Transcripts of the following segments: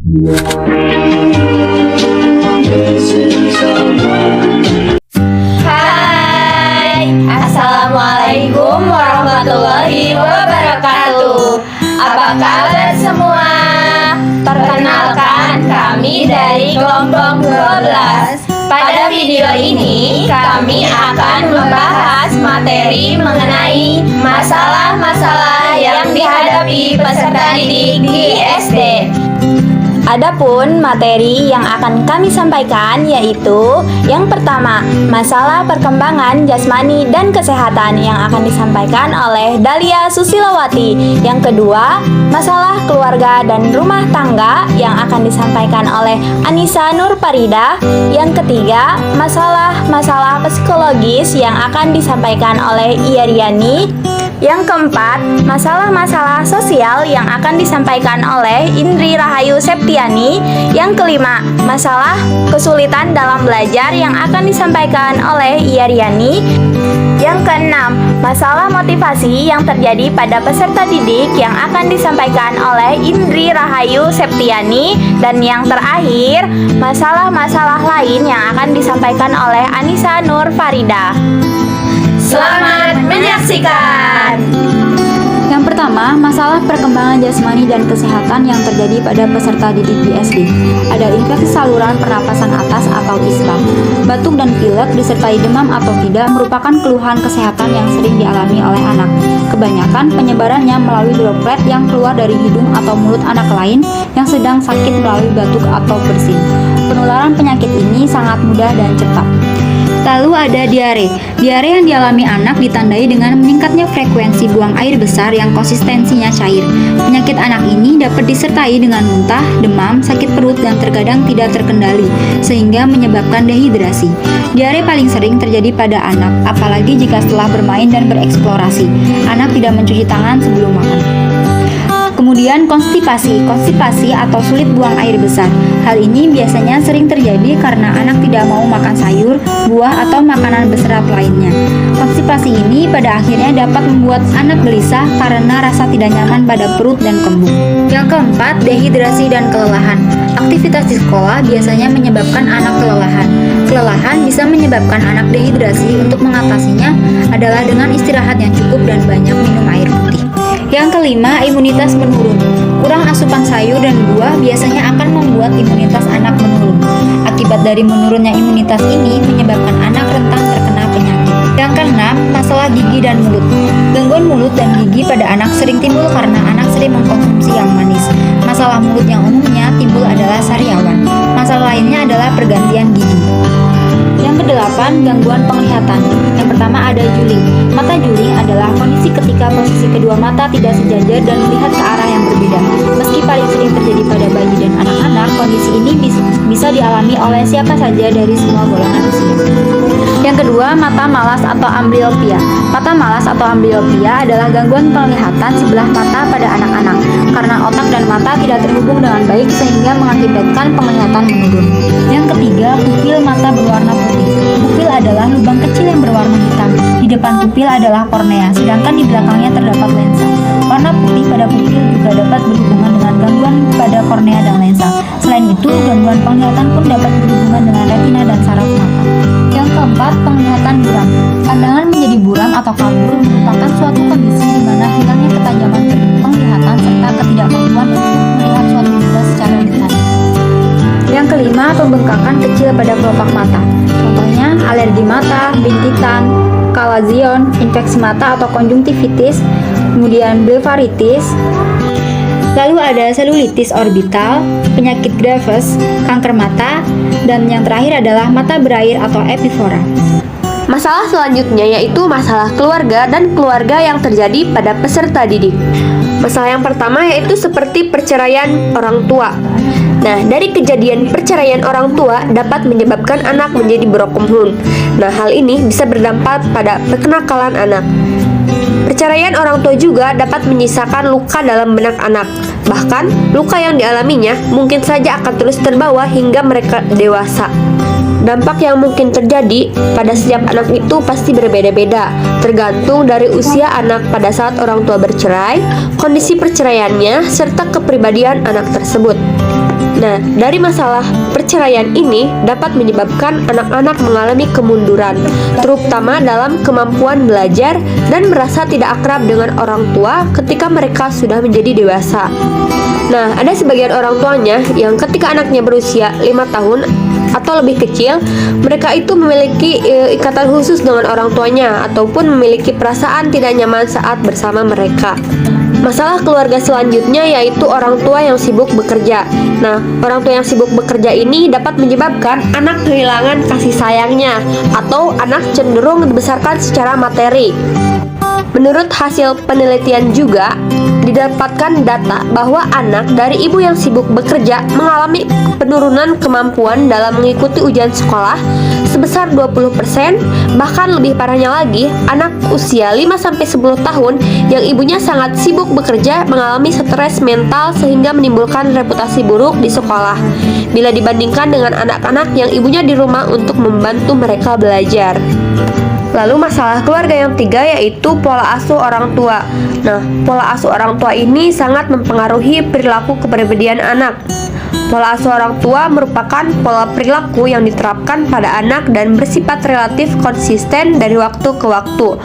Hai, Assalamualaikum warahmatullahi wabarakatuh. Apa kabar semua? Perkenalkan, kami dari kelompok 12. Pada video ini, kami akan membahas materi mengenai masalah-masalah yang dihadapi peserta didik di SD. Adapun materi yang akan kami sampaikan yaitu yang pertama, masalah perkembangan jasmani dan kesehatan yang akan disampaikan oleh Dahlia Susilawati. Yang kedua, masalah keluarga dan rumah tangga yang akan disampaikan oleh Anissa Nurfarida. Yang ketiga, masalah psikologis yang akan disampaikan oleh Iyariani. Yang keempat, masalah-masalah sosial yang akan disampaikan oleh Indri Rahayu Septiani. Yang kelima, masalah kesulitan dalam belajar yang akan disampaikan oleh Iyariani. Yang keenam, masalah motivasi yang terjadi pada peserta didik yang akan disampaikan oleh Indri Rahayu Septiani. Dan yang terakhir, masalah-masalah lain yang akan disampaikan oleh Anissa Nurfarida. Selamat menyaksikan. Yang pertama, masalah perkembangan jasmani dan kesehatan yang terjadi pada peserta didik di SD. Ada infeksi saluran pernapasan atas atau ISPA. Batuk dan pilek disertai demam atau tidak merupakan keluhan kesehatan yang sering dialami oleh anak. Kebanyakan penyebarannya melalui droplet yang keluar dari hidung atau mulut anak lain yang sedang sakit melalui batuk atau bersin. Penularan penyakit ini sangat mudah dan cepat. Lalu ada diare. Diare yang dialami anak ditandai dengan meningkatnya frekuensi buang air besar yang konsistensinya cair. Penyakit anak ini dapat disertai dengan muntah, demam, sakit perut, dan terkadang tidak terkendali, sehingga menyebabkan dehidrasi. Diare paling sering terjadi pada anak, apalagi jika setelah bermain dan bereksplorasi. Anak tidak mencuci tangan sebelum makan. Kemudian konstipasi atau sulit buang air besar. Hal ini biasanya sering terjadi karena anak tidak mau makan sayur, buah, atau makanan berserat lainnya. Konstipasi ini pada akhirnya dapat membuat anak gelisah karena rasa tidak nyaman pada perut dan kembung. Yang keempat, dehidrasi dan kelelahan. Aktivitas di sekolah biasanya menyebabkan anak kelelahan. Kelelahan bisa menyebabkan anak dehidrasi. Untuk mengatasinya adalah dengan istirahat yang cukup dan banyak minum air putih. Yang kelima, imunitas menurun. Kurang asupan sayur dan buah biasanya akan membuat imunitas anak menurun. Akibat dari menurunnya imunitas ini menyebabkan anak rentan terkena penyakit. Yang keenam, masalah gigi dan mulut. Gangguan mulut dan gigi pada anak sering timbul karena anak sering mengkonsumsi yang manis. Masalah mulut yang umumnya timbul adalah sariawan. Masalah lainnya adalah pergantian gigi. Yang kedelapan, gangguan penglihatan. Yang pertama ada juling. Mata juling adalah kondisi ketika posisi kedua mata tidak sejajar dan melihat ke arah yang berbeda. Meski paling sering terjadi pada bayi dan anak-anak, kondisi ini bisa dialami oleh siapa saja dari semua golongan usia. Yang kedua, mata malas atau amblyopia. Mata malas atau amblyopia adalah gangguan penglihatan sebelah mata pada anak-anak karena otak dan mata tidak terhubung dengan baik sehingga mengakibatkan penglihatan menurun. Yang ketiga, pupil mata berwarna putih. Pupil adalah lubang kecil yang berwarna hitam. Di depan pupil adalah kornea, sedangkan di belakangnya terdapat lensa. Warna putih pada pupil juga dapat berhubungan dengan gangguan pada kornea dan lensa. Selain itu, gangguan penglihatan pun dapat berhubungan dengan retina dan saraf mata. Yang keempat, penglihatan buram. Pandangan menjadi buram atau kabur merupakan suatu kondisi di mana hilangnya ketajaman penglihatan serta ketidakmampuan untuk melihat suatu benda secara detail. Yang kelima, pembengkakan kecil pada kelopak mata. Contohnya, alergi mata, bintitan, kalazion, infeksi mata atau konjungtivitis, kemudian blefaritis. Lalu ada selulitis orbital, penyakit Graves, kanker mata, dan yang terakhir adalah mata berair atau epifora. Masalah selanjutnya yaitu masalah keluarga dan keluarga yang terjadi pada peserta didik. Masalah yang pertama yaitu seperti perceraian orang tua. Nah, dari kejadian perceraian orang tua dapat menyebabkan anak menjadi broken. Nah, hal ini bisa berdampak pada kenakalan anak. Perceraian orang tua juga dapat menyisakan luka dalam benak anak. Bahkan, luka yang dialaminya mungkin saja akan terus terbawa hingga mereka dewasa. Dampak yang mungkin terjadi pada setiap anak itu pasti berbeda-beda, tergantung dari usia anak pada saat orang tua bercerai, kondisi perceraiannya, serta kepribadian anak tersebut. Nah, dari masalah perceraian ini dapat menyebabkan anak-anak mengalami kemunduran, terutama dalam kemampuan belajar dan merasa tidak akrab dengan orang tua ketika mereka sudah menjadi dewasa. Nah, ada sebagian orang tuanya yang ketika anaknya berusia 5 tahun atau lebih kecil, mereka itu memiliki ikatan khusus dengan orang tuanya ataupun memiliki perasaan tidak nyaman saat bersama mereka. Masalah keluarga selanjutnya yaitu orang tua yang sibuk bekerja. Nah, orang tua yang sibuk bekerja ini dapat menyebabkan anak kehilangan kasih sayangnya atau anak cenderung dibesarkan secara materi. Menurut hasil penelitian juga didapatkan data bahwa anak dari ibu yang sibuk bekerja mengalami penurunan kemampuan dalam mengikuti ujian sekolah sebesar 20%, bahkan lebih parahnya lagi, anak usia 5-10 tahun yang ibunya sangat sibuk bekerja mengalami stres mental sehingga menimbulkan reputasi buruk di sekolah bila dibandingkan dengan anak-anak yang ibunya di rumah untuk membantu mereka belajar. Lalu masalah keluarga yang ketiga yaitu pola asuh orang tua. Nah, pola asuh orang tua ini sangat mempengaruhi perilaku kepribadian anak. Pola asuh orang tua merupakan pola perilaku yang diterapkan pada anak dan bersifat relatif konsisten dari waktu ke waktu.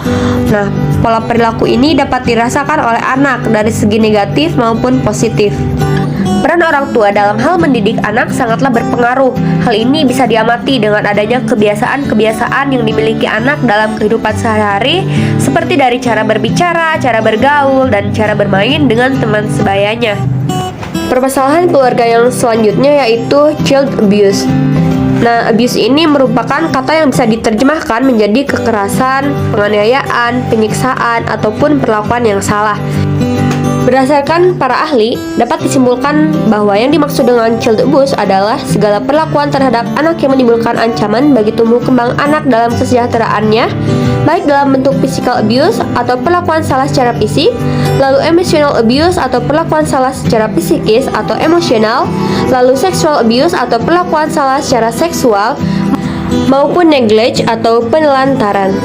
Nah, pola perilaku ini dapat dirasakan oleh anak dari segi negatif maupun positif. Peran orang tua dalam hal mendidik anak sangatlah berpengaruh. Hal ini bisa diamati dengan adanya kebiasaan-kebiasaan yang dimiliki anak dalam kehidupan sehari-hari, seperti dari cara berbicara, cara bergaul, dan cara bermain dengan teman sebayanya. Permasalahan keluarga yang selanjutnya yaitu child abuse. Nah, abuse ini merupakan kata yang bisa diterjemahkan menjadi kekerasan, penganiayaan, penyiksaan, ataupun perlakuan yang salah. Berdasarkan para ahli, dapat disimpulkan bahwa yang dimaksud dengan child abuse adalah segala perlakuan terhadap anak yang menimbulkan ancaman bagi tumbuh kembang anak dalam kesejahteraannya, baik dalam bentuk physical abuse atau perlakuan salah secara fisik, lalu emotional abuse atau perlakuan salah secara psikis atau emosional, lalu sexual abuse atau perlakuan salah secara seksual, maupun neglect atau penelantaran.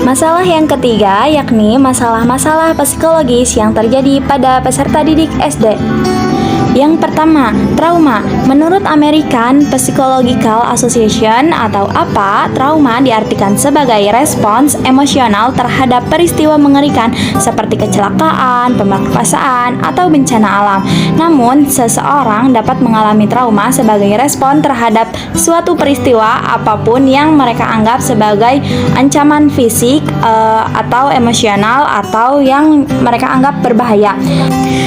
Masalah yang ketiga yakni masalah-masalah psikologis yang terjadi pada peserta didik SD. Yang pertama, trauma. Menurut American Psychological Association atau APA, trauma diartikan sebagai respons emosional terhadap peristiwa mengerikan seperti kecelakaan, pemerkosaan, atau bencana alam. Namun, seseorang dapat mengalami trauma sebagai respon terhadap suatu peristiwa apapun yang mereka anggap sebagai ancaman fisik atau emosional atau yang mereka anggap berbahaya.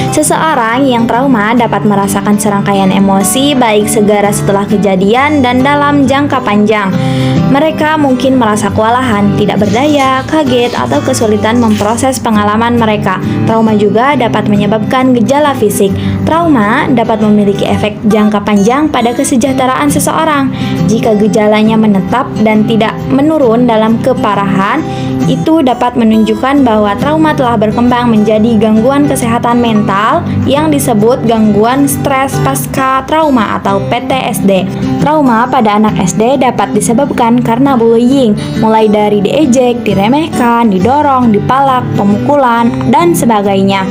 Seseorang yang trauma dapat merasakan serangkaian emosi baik segera setelah kejadian dan dalam jangka panjang. Mereka mungkin merasa kewalahan, tidak berdaya, kaget, atau kesulitan memproses pengalaman mereka. Trauma juga dapat menyebabkan gejala fisik. Trauma dapat memiliki efek jangka panjang pada kesejahteraan seseorang. Jika gejalanya menetap dan tidak menurun dalam keparahan, itu dapat menunjukkan bahwa trauma telah berkembang menjadi gangguan kesehatan mental yang disebut gangguan stres pasca trauma atau PTSD. Trauma pada anak SD dapat disebabkan karena bullying, mulai dari diejek, diremehkan, didorong, dipalak, pemukulan, dan sebagainya.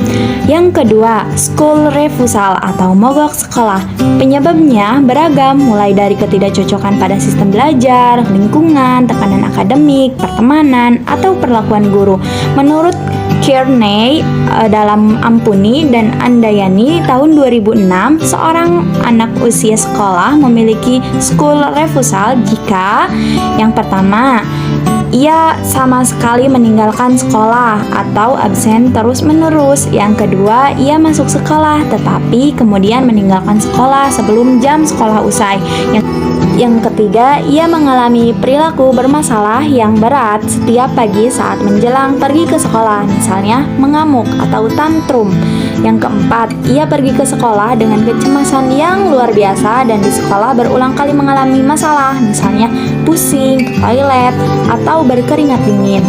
Yang kedua, school refusal atau mogok sekolah. Penyebabnya beragam, mulai dari ketidakcocokan pada sistem belajar, lingkungan, tekanan akademik, pertemanan, atau perlakuan guru. Menurut Kearney dalam Ampuni dan Andayani tahun 2006, seorang anak usia sekolah memiliki school refusal jika yang pertama, ia sama sekali meninggalkan sekolah atau absen terus-menerus. Yang kedua, ia masuk sekolah tetapi kemudian meninggalkan sekolah sebelum jam sekolah usai. Yang ketiga, ia mengalami perilaku bermasalah yang berat setiap pagi saat menjelang pergi ke sekolah, misalnya mengamuk atau tantrum. Yang keempat, ia pergi ke sekolah dengan kecemasan yang luar biasa dan di sekolah berulang kali mengalami masalah, misalnya pusing, toilet, atau berkeringat dingin.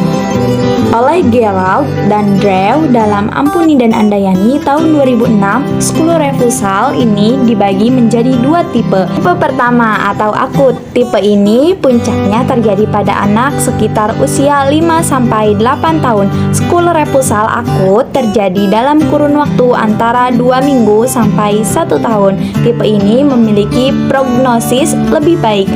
Oleh Gerald dan Drew dalam Ampuni dan Andayani tahun 2006, skul refusal ini dibagi menjadi dua tipe. Tipe pertama atau akut. Tipe ini puncaknya terjadi pada anak sekitar usia 5-8 tahun. Skul refusal akut terjadi dalam kurun waktu antara 2 minggu sampai 1 tahun. Tipe ini memiliki prognosis lebih baik.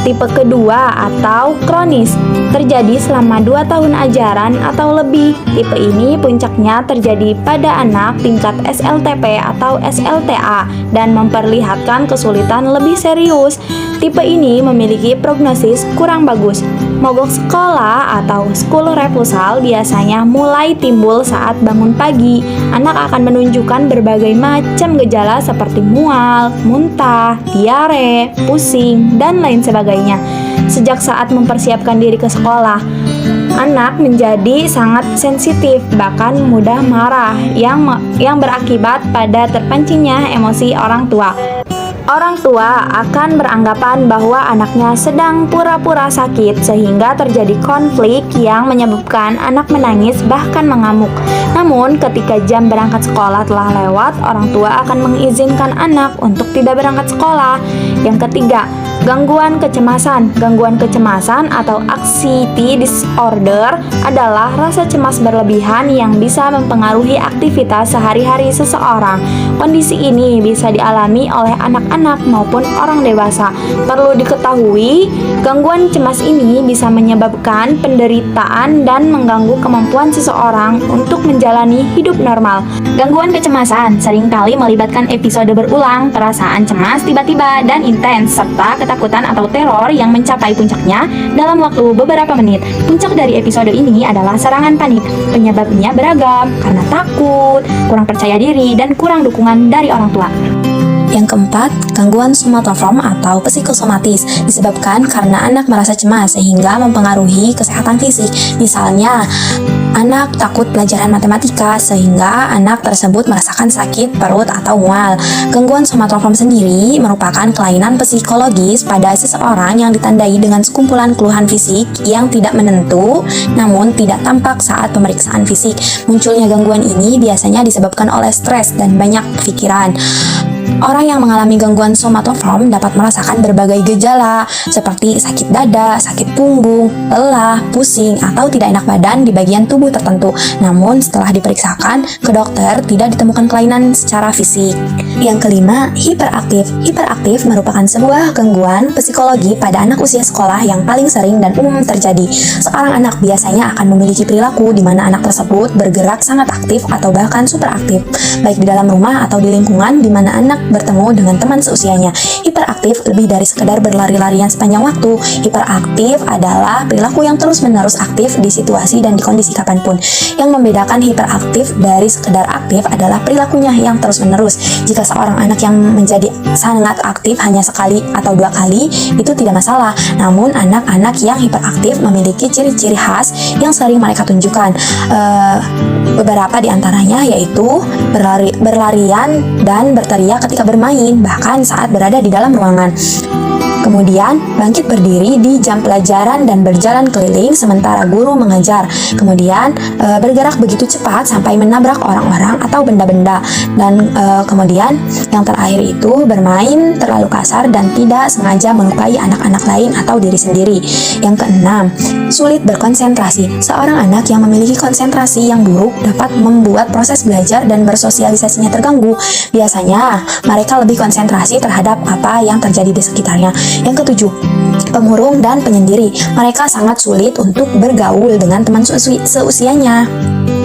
Tipe kedua atau kronis terjadi selama 2 tahun ajaran atau lebih. Tipe ini puncaknya terjadi pada anak tingkat SLTP atau SLTA dan memperlihatkan kesulitan lebih serius. Tipe ini memiliki prognosis kurang bagus. Mogok sekolah atau skul refusal biasanya mulai timbul saat bangun pagi. Anak akan menunjukkan berbagai macam gejala seperti mual, muntah, diare, pusing, dan lain sebagainya. Sejak saat mempersiapkan diri ke sekolah, anak menjadi sangat sensitif, bahkan mudah marah yang berakibat pada terpancingnya emosi orang tua. Orang tua akan beranggapan bahwa anaknya sedang pura-pura sakit sehingga terjadi konflik yang menyebabkan anak menangis bahkan mengamuk. Namun ketika jam berangkat sekolah telah lewat, orang tua akan mengizinkan anak untuk tidak berangkat sekolah. Yang ketiga, gangguan kecemasan. Gangguan kecemasan atau anxiety disorder adalah rasa cemas berlebihan yang bisa mempengaruhi aktivitas sehari-hari seseorang. Kondisi ini bisa dialami oleh anak-anak maupun orang dewasa. Perlu diketahui, gangguan cemas ini bisa menyebabkan penderitaan dan mengganggu kemampuan seseorang untuk menjalani hidup normal. Gangguan kecemasan seringkali melibatkan episode berulang, perasaan cemas tiba-tiba dan intens, serta ketakutan atau teror yang mencapai puncaknya dalam waktu beberapa menit. Puncak dari episode ini adalah serangan panik. Penyebabnya beragam, karena takut, kurang percaya diri, dan kurang dukungan dari orang tua. Yang keempat, gangguan somatoform atau psikosomatis disebabkan karena anak merasa cemas sehingga mempengaruhi kesehatan fisik. Misalnya, anak takut pelajaran matematika sehingga anak tersebut merasakan sakit perut atau mual. Gangguan somatoform sendiri merupakan kelainan psikologis pada seseorang yang ditandai dengan sekumpulan keluhan fisik yang tidak menentu namun tidak tampak saat pemeriksaan fisik. Munculnya gangguan ini biasanya disebabkan oleh stres dan banyak pikiran. Orang yang mengalami gangguan somatoform dapat merasakan berbagai gejala seperti sakit dada, sakit punggung, lelah, pusing, atau tidak enak badan di bagian tubuh tertentu. Namun setelah diperiksakan ke dokter tidak ditemukan kelainan secara fisik. Yang kelima, hiperaktif. Hiperaktif merupakan sebuah gangguan psikologi pada anak usia sekolah yang paling sering dan umum terjadi. Seorang anak biasanya akan memiliki perilaku di mana anak tersebut bergerak sangat aktif atau bahkan superaktif, baik di dalam rumah atau di lingkungan di mana anak bertemu dengan teman seusianya. Hiperaktif lebih dari sekedar berlari-larian sepanjang waktu. Hiperaktif adalah perilaku yang terus-menerus aktif di situasi dan di kondisi kapanpun. Yang membedakan hiperaktif dari sekedar aktif adalah perilakunya yang terus-menerus. Jika seorang anak yang menjadi sangat aktif hanya sekali atau 2 kali, itu tidak masalah. Namun anak-anak yang hiperaktif memiliki ciri-ciri khas yang sering mereka tunjukkan. Beberapa di antaranya yaitu berlarian dan berteriak ketika bermain, bahkan saat berada di dalam ruangan. Kemudian bangkit berdiri di jam pelajaran dan berjalan keliling sementara guru mengajar. Kemudian bergerak begitu cepat sampai menabrak orang-orang atau benda-benda. Dan kemudian yang terakhir itu bermain terlalu kasar dan tidak sengaja melukai anak-anak lain atau diri sendiri. Yang keenam, sulit berkonsentrasi. Seorang anak yang memiliki konsentrasi yang buruk dapat membuat proses belajar dan bersosialisasinya terganggu. Biasanya mereka lebih konsentrasi terhadap apa yang terjadi di sekitarnya. Yang ketujuh, pemurung dan penyendiri. Mereka sangat sulit untuk bergaul dengan teman seusianya.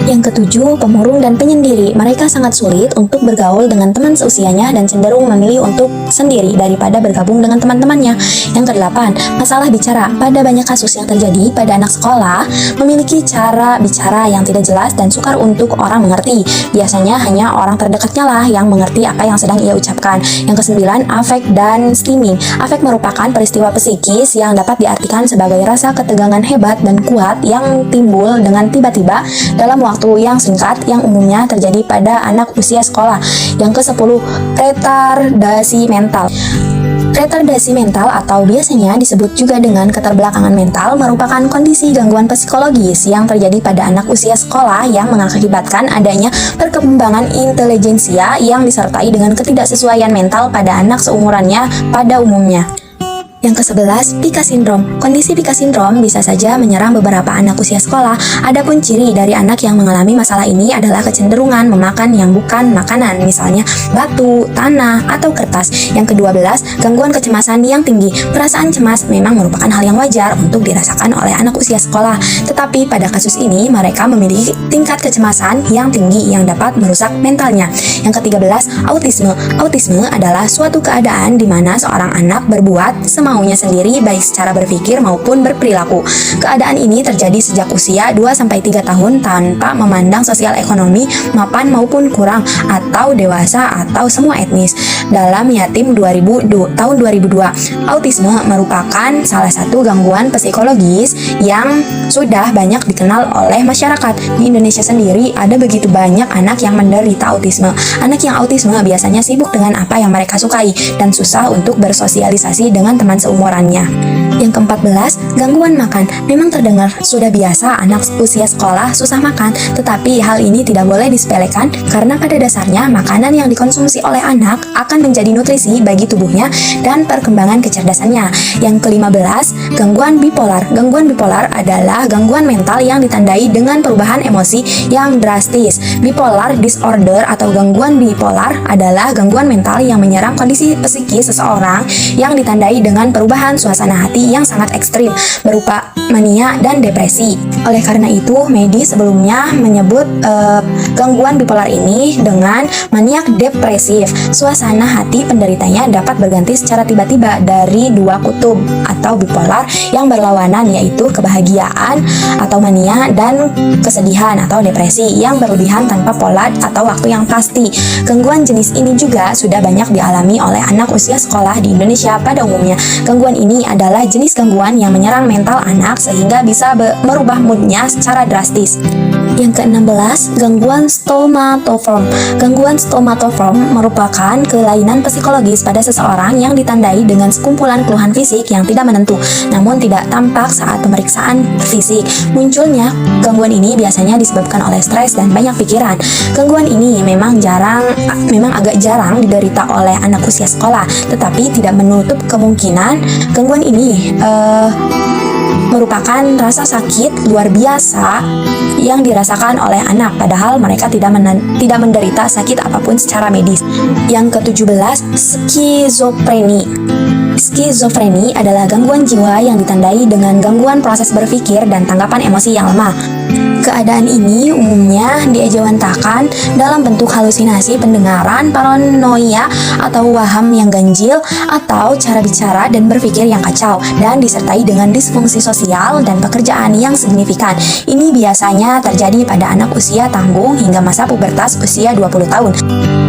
Yang ketujuh, pemurung dan penyendiri. Mereka sangat sulit untuk bergaul dengan teman seusianya dan cenderung memilih untuk sendiri daripada bergabung dengan teman-temannya. Yang kedelapan, masalah bicara. Pada banyak kasus yang terjadi pada anak sekolah, memiliki cara bicara yang tidak jelas dan sukar untuk orang mengerti. Biasanya hanya orang terdekatnya lah yang mengerti apa yang sedang ia ucapkan. Yang kesembilan, afek dan skimming. Afek merupakan peristiwa psikis yang dapat diartikan sebagai rasa ketegangan hebat dan kuat yang timbul dengan tiba-tiba dalam waktu yang singkat yang umumnya terjadi pada anak usia sekolah. Yang ke-10, retardasi mental. Retardasi mental atau biasanya disebut juga dengan keterbelakangan mental merupakan kondisi gangguan psikologis yang terjadi pada anak usia sekolah yang mengakibatkan adanya perkembangan intelijensia yang disertai dengan ketidaksesuaian mental pada anak seumurannya pada umumnya. Yang ke-11, Pica Syndrome. Kondisi Pica Syndrome bisa saja menyerang beberapa anak usia sekolah. Adapun ciri dari anak yang mengalami masalah ini adalah kecenderungan memakan yang bukan makanan, misalnya batu, tanah, atau kertas. Yang ke-12, gangguan kecemasan yang tinggi. Perasaan cemas memang merupakan hal yang wajar untuk dirasakan oleh anak usia sekolah. Tetapi pada kasus ini, mereka memiliki tingkat kecemasan yang tinggi yang dapat merusak mentalnya. Yang ke-13, autisme. Autisme adalah suatu keadaan di mana seorang anak berbuat maunya sendiri baik secara berpikir maupun berperilaku. Keadaan ini terjadi sejak usia 2-3 tahun tanpa memandang sosial ekonomi mapan maupun kurang atau dewasa atau semua etnis. Dalam Yatim tahun 2002, autisme merupakan salah satu gangguan psikologis yang sudah banyak dikenal oleh masyarakat. Di Indonesia sendiri ada begitu banyak anak yang menderita autisme. Anak yang autisme biasanya sibuk dengan apa yang mereka sukai dan susah untuk bersosialisasi dengan teman seumurannya. Yang ke-14, gangguan makan. Memang terdengar sudah biasa anak usia sekolah susah makan, tetapi hal ini tidak boleh disepelekan karena pada dasarnya makanan yang dikonsumsi oleh anak akan menjadi nutrisi bagi tubuhnya dan perkembangan kecerdasannya. Yang ke-15, gangguan bipolar. Gangguan bipolar adalah gangguan mental yang ditandai dengan perubahan emosi yang drastis. Bipolar disorder atau gangguan bipolar adalah gangguan mental yang menyerang kondisi psikis seseorang yang ditandai dengan perubahan suasana hati yang sangat ekstrim berupa mania dan depresi. Oleh karena itu, medis sebelumnya menyebut gangguan bipolar ini dengan maniak depresif. Suasana hati penderitanya dapat berganti secara tiba-tiba dari dua kutub atau bipolar yang berlawanan, yaitu kebahagiaan atau mania dan kesedihan atau depresi yang berlebihan tanpa pola atau waktu yang pasti. Gangguan jenis ini juga sudah banyak dialami oleh anak usia sekolah di Indonesia pada umumnya. Gangguan ini adalah jenis gangguan yang menyerang mental anak sehingga bisa merubah moodnya secara drastis. Yang ke-16, gangguan stomatoform. Gangguan stomatoform merupakan kelainan psikologis pada seseorang yang ditandai dengan sekumpulan keluhan fisik yang tidak menentu, namun tidak tampak saat pemeriksaan fisik. Munculnya gangguan ini biasanya disebabkan oleh stres dan banyak pikiran. Gangguan ini memang agak jarang diderita oleh anak usia sekolah, tetapi tidak menutup kemungkinan gangguan ini merupakan rasa sakit luar biasa yang dirasakan oleh anak, padahal mereka tidak menderita sakit apapun secara medis. Yang ke-17, skizofreni. Skizofreni adalah gangguan jiwa yang ditandai dengan gangguan proses berpikir dan tanggapan emosi yang lemah. Keadaan ini umumnya diejawantahkan dalam bentuk halusinasi pendengaran, paranoia atau waham yang ganjil, atau cara bicara dan berpikir yang kacau, dan disertai dengan disfungsi sosial dan pekerjaan yang signifikan. Ini biasanya terjadi pada anak usia tanggung hingga masa pubertas usia 20 tahun.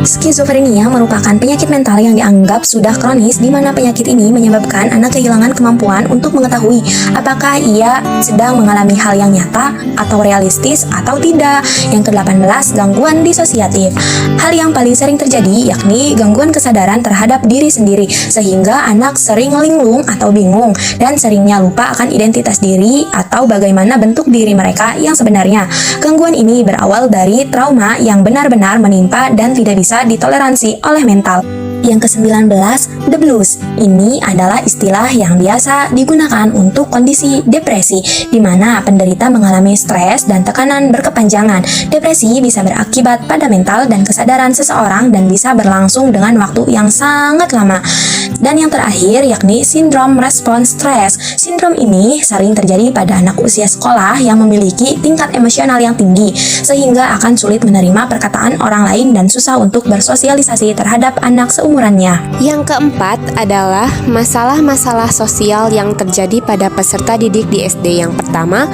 Skizofrenia merupakan penyakit mental yang dianggap sudah kronis, di mana penyakit ini menyebabkan anak kehilangan kemampuan untuk mengetahui apakah ia sedang mengalami hal yang nyata atau realistis atau tidak. Yang ke-18, gangguan disosiatif. Hal yang paling sering terjadi yakni gangguan kesadaran terhadap diri sendiri, sehingga anak sering linglung atau bingung dan seringnya lupa akan identitas diri atau bagaimana bentuk diri mereka yang sebenarnya. Gangguan ini berawal dari trauma yang benar-benar menimpa dan tidak bisa ditoleransi oleh mental. Yang ke-19, the blues. Ini adalah istilah yang biasa digunakan untuk kondisi depresi, di mana penderita mengalami stres dan tekanan berkepanjangan. Depresi bisa berakibat pada mental dan kesadaran seseorang dan bisa berlangsung dengan waktu yang sangat lama. Dan yang terakhir yakni sindrom respons stres. Sindrom ini sering terjadi pada anak usia sekolah yang memiliki tingkat emosional yang tinggi, sehingga akan sulit menerima perkataan orang lain dan susah untuk bersosialisasi terhadap anak seumurannya. Yang keempat adalah masalah-masalah sosial yang terjadi pada peserta didik di SD. Yang pertama,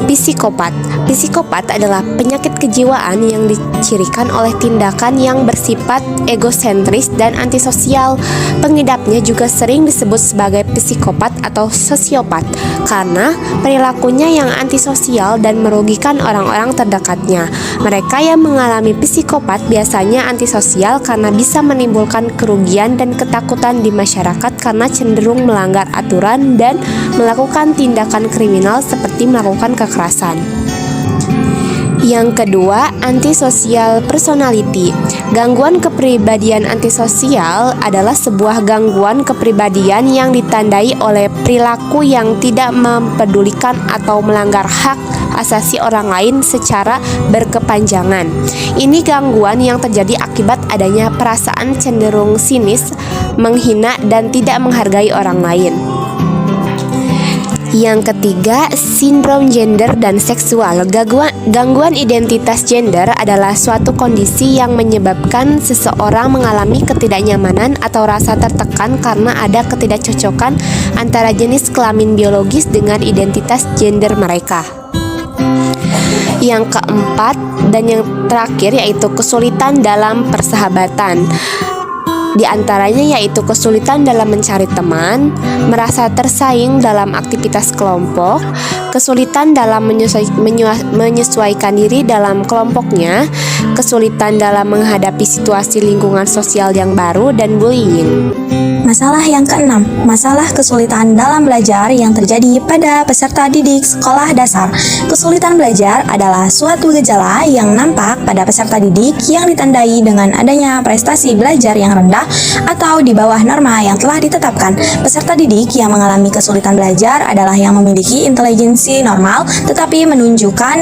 Psikopat. Psikopat adalah penyakit kejiwaan yang dicirikan oleh tindakan yang bersifat egosentris dan antisosial. Pengidapnya juga sering disebut sebagai psikopat atau sosiopat karena perilakunya yang antisosial dan merugikan orang-orang terdekatnya. Mereka yang mengalami psikopat biasanya antisosial karena bisa menimbulkan kerugian dan ketakutan di masyarakat karena cenderung melanggar aturan dan melakukan tindakan kriminal seperti melakukan kekerasan. Yang kedua, antisocial personality. Gangguan kepribadian antisosial adalah sebuah gangguan kepribadian yang ditandai oleh perilaku yang tidak mempedulikan atau melanggar hak asasi orang lain secara berkepanjangan. Ini gangguan yang terjadi akibat adanya perasaan cenderung sinis, menghina, dan tidak menghargai orang lain. Yang ketiga, sindrom gender dan seksual. Gangguan identitas gender adalah suatu kondisi yang menyebabkan seseorang mengalami ketidaknyamanan atau rasa tertekan karena ada ketidakcocokan antara jenis kelamin biologis dengan identitas gender mereka. Yang keempat dan yang terakhir yaitu kesulitan dalam persahabatan. Di antaranya yaitu kesulitan dalam mencari teman, merasa tersaing dalam aktivitas kelompok, kesulitan dalam menyesuaikan diri dalam kelompoknya, kesulitan dalam menghadapi situasi lingkungan sosial yang baru, dan bullying. Masalah yang keenam, masalah kesulitan dalam belajar yang terjadi pada peserta didik sekolah dasar. Kesulitan belajar adalah suatu gejala yang nampak pada peserta didik yang ditandai dengan adanya prestasi belajar yang rendah atau di bawah norma yang telah ditetapkan. Peserta didik yang mengalami kesulitan belajar adalah yang memiliki intelijensi normal tetapi menunjukkan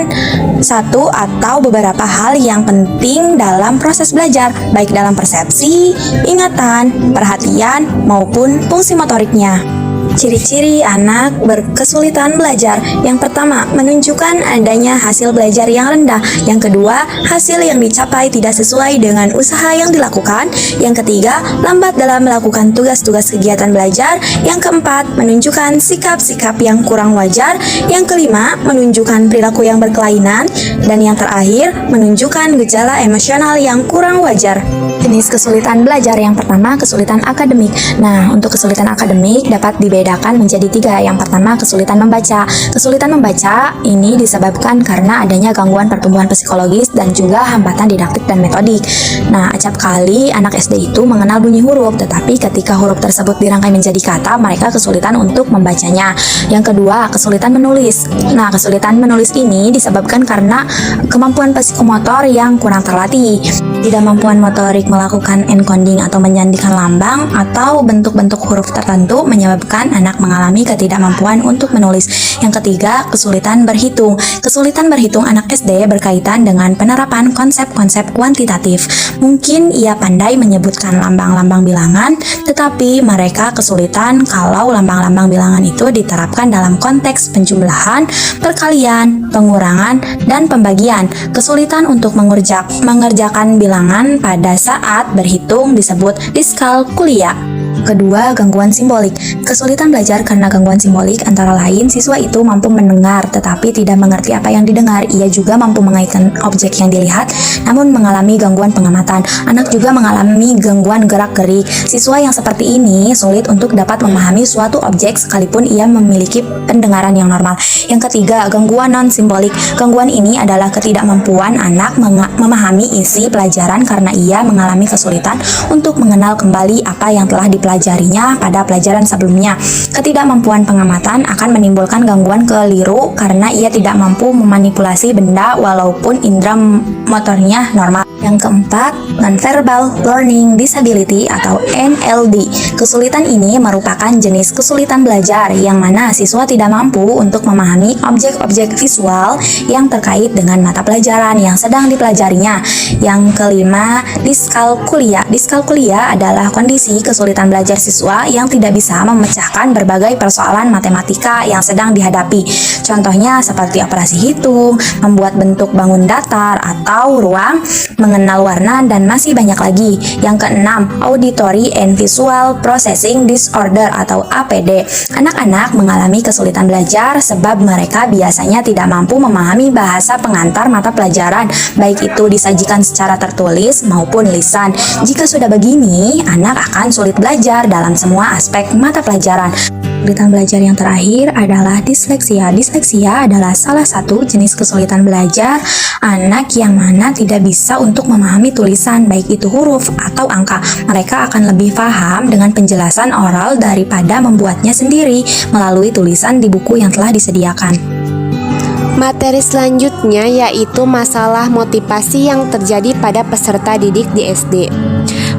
satu atau beberapa hal yang penting dalam proses belajar, baik dalam persepsi, ingatan, perhatian, maupun fungsi motoriknya. Ciri-ciri anak berkesulitan belajar. Yang pertama, menunjukkan adanya hasil belajar yang rendah. Yang kedua, hasil yang dicapai tidak sesuai dengan usaha yang dilakukan. Yang ketiga, lambat dalam melakukan tugas-tugas kegiatan belajar. Yang keempat, menunjukkan sikap-sikap yang kurang wajar. Yang kelima, menunjukkan perilaku yang berkelainan. Dan yang terakhir, menunjukkan gejala emosional yang kurang wajar. Jenis kesulitan belajar yang pertama, kesulitan akademik. Nah, untuk kesulitan akademik dapat dibedakan menjadi 3. Yang pertama, kesulitan membaca. Kesulitan membaca ini disebabkan karena adanya gangguan pertumbuhan psikologis dan juga hambatan didaktik dan metodik. Nah, acap kali anak SD itu mengenal bunyi huruf, tetapi ketika huruf tersebut dirangkai menjadi kata, mereka kesulitan untuk membacanya. Yang kedua, kesulitan menulis. Nah, kesulitan menulis ini disebabkan karena kemampuan psikomotor yang kurang terlatih. Ketidakmampuan motorik melakukan encoding atau menyandikan lambang atau bentuk-bentuk huruf tertentu menyebabkan anak mengalami ketidakmampuan untuk menulis. Yang ketiga, kesulitan berhitung. Kesulitan berhitung anak SD berkaitan dengan penerapan konsep-konsep kuantitatif. Mungkin ia pandai menyebutkan lambang-lambang bilangan, tetapi mereka kesulitan kalau lambang-lambang bilangan itu diterapkan dalam konteks penjumlahan, perkalian, pengurangan, dan pembagian. Kesulitan untuk mengerjakan bilangan pada saat berhitung disebut diskalkulia. Kedua, gangguan simbolik. Kesulitan belajar karena gangguan simbolik antara lain siswa itu mampu mendengar tetapi tidak mengerti apa yang didengar. Ia juga mampu mengaitkan objek yang dilihat namun mengalami gangguan pengamatan. Anak juga mengalami gangguan gerak-gerik. Siswa yang seperti ini sulit untuk dapat memahami suatu objek sekalipun ia memiliki pendengaran yang normal. Yang ketiga, gangguan non-simbolik. Gangguan ini adalah ketidakmampuan anak memahami isi pelajaran karena ia mengalami kesulitan untuk mengenal kembali apa yang telah dipelajarinya pada pelajaran sebelumnya. Ketidakmampuan pengamatan akan menimbulkan gangguan keliru karena ia tidak mampu memanipulasi benda walaupun indera motornya normal. Yang keempat, nonverbal learning disability atau NLD. Kesulitan ini merupakan jenis kesulitan belajar yang mana siswa tidak mampu untuk memahami objek-objek visual yang terkait dengan mata pelajaran yang sedang dipelajarinya. Yang kelima, diskalkulia. Diskalkulia adalah kondisi kesulitan belajar siswa yang tidak bisa memecahkan berbagai persoalan matematika yang sedang dihadapi. Contohnya seperti operasi hitung, membuat bentuk bangun datar atau ruang, mengenal warna, dan masih banyak lagi. Yang keenam, Auditory and Visual Processing Disorder atau APD. Anak-anak mengalami kesulitan belajar sebab mereka biasanya tidak mampu memahami bahasa pengantar mata pelajaran, baik itu disajikan secara tertulis maupun lisan. Jika sudah begini, anak akan sulit belajar dalam semua aspek mata pelajaran. Kesulitan belajar yang terakhir adalah disleksia. Disleksia adalah salah satu jenis kesulitan belajar anak yang mana tidak bisa untuk memahami tulisan, baik itu huruf atau angka. Mereka akan lebih paham dengan penjelasan oral daripada membuatnya sendiri melalui tulisan di buku yang telah disediakan. Materi selanjutnya yaitu masalah motivasi yang terjadi pada peserta didik di SD.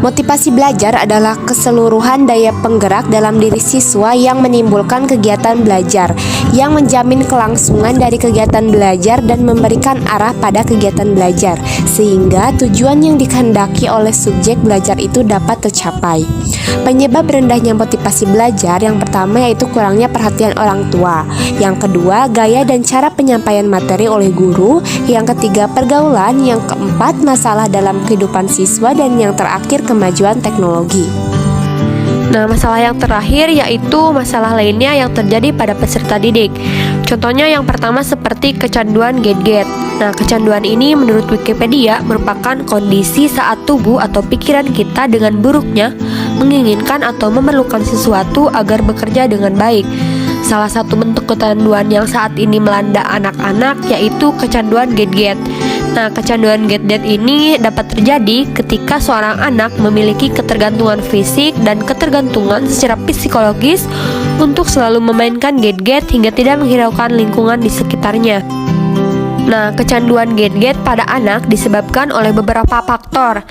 Motivasi belajar adalah keseluruhan daya penggerak dalam diri siswa yang menimbulkan kegiatan belajar, yang menjamin kelangsungan dari kegiatan belajar dan memberikan arah pada kegiatan belajar, sehingga tujuan yang dikehendaki oleh subjek belajar itu dapat tercapai. Penyebab rendahnya motivasi belajar yang pertama yaitu kurangnya perhatian orang tua, yang kedua gaya dan cara penyampaian materi oleh guru, yang ketiga pergaulan, yang keempat masalah dalam kehidupan siswa, dan yang terakhir kemajuan teknologi. Nah, masalah yang terakhir yaitu masalah lainnya yang terjadi pada peserta didik. Contohnya yang pertama seperti kecanduan gadget. Nah, kecanduan ini menurut Wikipedia merupakan kondisi saat tubuh atau pikiran kita dengan buruknya menginginkan atau memerlukan sesuatu agar bekerja dengan baik. Salah satu bentuk kecanduan yang saat ini melanda anak-anak yaitu kecanduan gadget. Nah, kecanduan gadget ini dapat terjadi ketika seorang anak memiliki ketergantungan fisik dan ketergantungan secara psikologis untuk selalu memainkan gadget hingga tidak menghiraukan lingkungan di sekitarnya. Nah, kecanduan gadget pada anak disebabkan oleh beberapa faktor.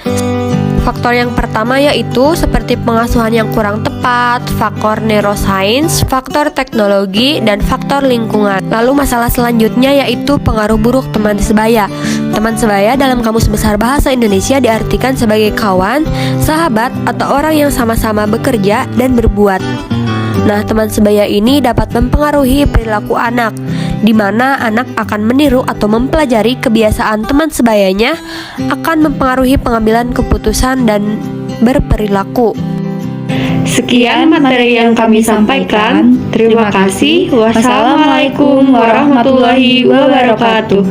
Faktor yang pertama yaitu seperti pengasuhan yang kurang tepat, faktor neuroscience, faktor teknologi, dan faktor lingkungan. Lalu masalah selanjutnya yaitu pengaruh buruk teman sebaya. Teman sebaya dalam Kamus Besar Bahasa Indonesia diartikan sebagai kawan, sahabat, atau orang yang sama-sama bekerja dan berbuat. Nah, teman sebaya ini dapat mempengaruhi perilaku anak, di mana anak akan meniru atau mempelajari kebiasaan teman sebayanya, akan mempengaruhi pengambilan keputusan dan berperilaku. Sekian materi yang kami sampaikan. Terima kasih. Wassalamualaikum warahmatullahi wabarakatuh.